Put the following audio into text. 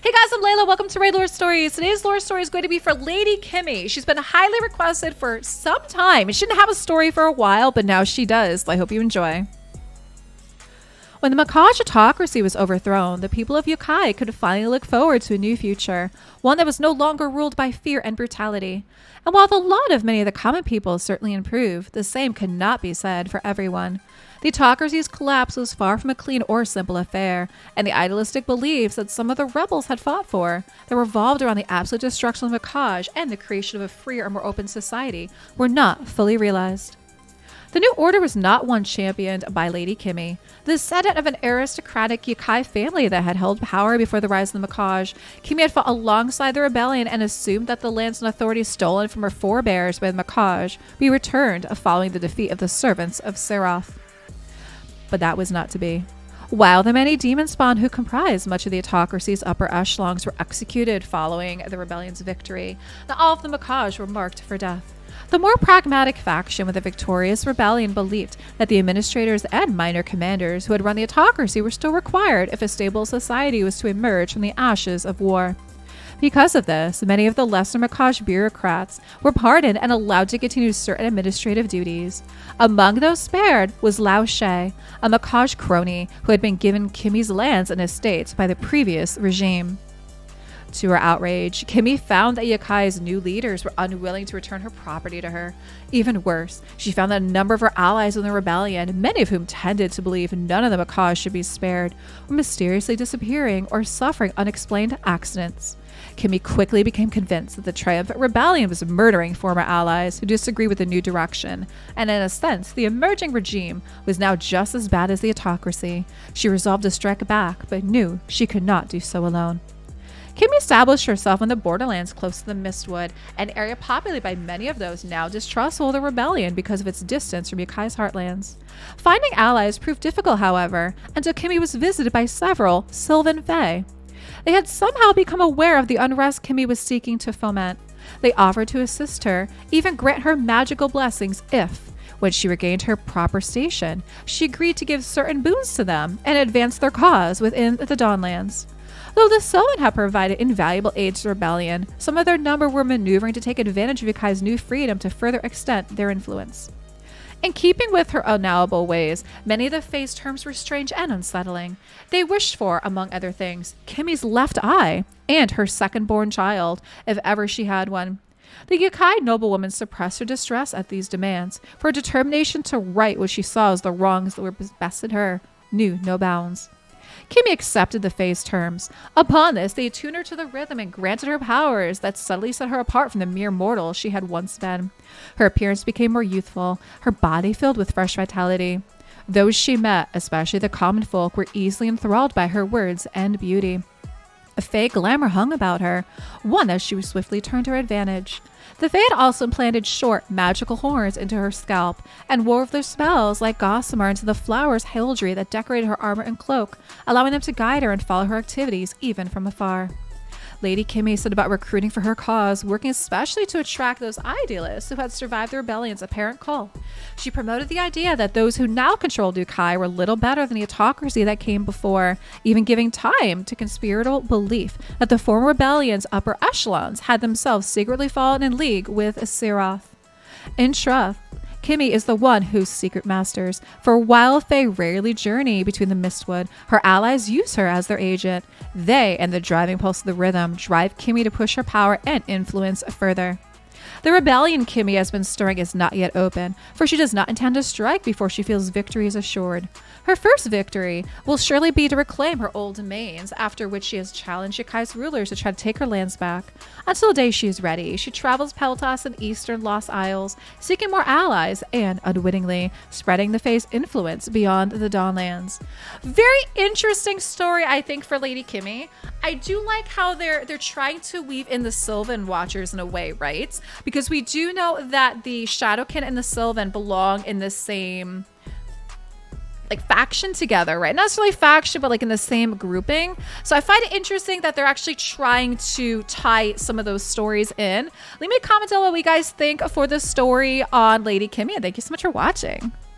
Hey guys, I'm Layla. Welcome to raidlore Stories. Today's lore story is going to be for Lady Kimi. She's been highly requested for some time. She didn't have a story for a while, but now she does. I hope you enjoy. When the Makaj autocracy was overthrown, the people of Yokai could finally look forward to a new future, one that was no longer ruled by fear and brutality. And while the lot of many of the common people certainly improved, the same could not be said for everyone. The autocracy's collapse was far from a clean or simple affair, and the idealistic beliefs that some of the rebels had fought for, that revolved around the absolute destruction of Makaj and the creation of a freer and more open society, were not fully realized. The new order was not one championed by Lady Kimi. The descendant of an aristocratic Yokai family that had held power before the rise of the Makaj, Kimi had fought alongside the rebellion and assumed that the lands and authority stolen from her forebears by the Makaj be returned following the defeat of the servants of Seroth. But that was not to be. While the many demon spawn who comprised much of the autocracy's upper echelons were executed following the rebellion's victory, not all of the Makaj were marked for death. The more pragmatic faction with the victorious rebellion believed that the administrators and minor commanders who had run the autocracy were still required if a stable society was to emerge from the ashes of war. Because of this, many of the lesser Makaj bureaucrats were pardoned and allowed to continue certain administrative duties. Among those spared was Lao She, a Makaj crony who had been given Kimi's lands and estates by the previous regime. To her outrage, Kimi found that Yokai's new leaders were unwilling to return her property to her. Even worse, she found that a number of her allies in the rebellion, many of whom tended to believe none of the Makaj should be spared, were mysteriously disappearing or suffering unexplained accidents. Kimi quickly became convinced that the triumphant rebellion was murdering former allies who disagreed with the new direction, and in a sense, the emerging regime was now just as bad as the autocracy. She resolved to strike back, but knew she could not do so alone. Kimi established herself in the borderlands close to the Mistwood, an area populated by many of those now distrustful of the rebellion because of its distance from Yokai's heartlands. Finding allies proved difficult, however, until Kimi was visited by several Sylvan Fae. They had somehow become aware of the unrest Kimi was seeking to foment. They offered to assist her, even grant her magical blessings if, when she regained her proper station, she agreed to give certain boons to them and advance their cause within the Dawnlands. Though the Sylvan had provided invaluable aid to the rebellion, some of their number were maneuvering to take advantage of Yokai's new freedom to further extend their influence. In keeping with her unknowable ways, many of the Fae's terms were strange and unsettling. They wished for, among other things, Kimi's left eye and her second-born child, if ever she had one. The Yokai noblewoman suppressed her distress at these demands, for her determination to right what she saw as the wrongs that were bested her knew no bounds. Kimi accepted the Fae's terms. Upon this, they attuned her to the rhythm and granted her powers that subtly set her apart from the mere mortal she had once been. Her appearance became more youthful, her body filled with fresh vitality. Those she met, especially the common folk, were easily enthralled by her words and beauty. A Fae glamour hung about her, one that she swiftly turned to her advantage. The Fae had also implanted short, magical horns into her scalp and wove their spells like gossamer into the flowers heraldry that decorated her armor and cloak, allowing them to guide her and follow her activities even from afar. Lady Kimi set about recruiting for her cause, working especially to attract those idealists who had survived the rebellion's apparent call. She promoted the idea that those who now controlled Yokai were little better than the autocracy that came before, even giving time to conspiratorial belief that the former rebellion's upper echelons had themselves secretly fallen in league with Seroth. In truth, Kimi is the one whose secret masters, for while Fae rarely journey between the Mistwood, her allies use her as their agent. They, and the driving pulse of the rhythm, drive Kimi to push her power and influence further. The rebellion Kimi has been stirring is not yet open, for she does not intend to strike before she feels victory is assured. Her first victory will surely be to reclaim her old domains, after which she has challenged Yokai's rulers to try to take her lands back. Until the day she is ready, she travels Peltas and eastern Lost Isles, seeking more allies and, unwittingly, spreading the Fae's influence beyond the Dawnlands. Very interesting story, I think, for Lady Kimi. I do like how they're trying to weave in the Sylvan Watchers in a way, right? Because we do know that the Shadowkin and the Sylvan belong in the same faction together, right? Not necessarily faction, but in the same grouping. So I find it interesting that they're actually trying to tie some of those stories in. Leave me a comment below what you guys think for the story on Lady Kimi, and thank you so much for watching.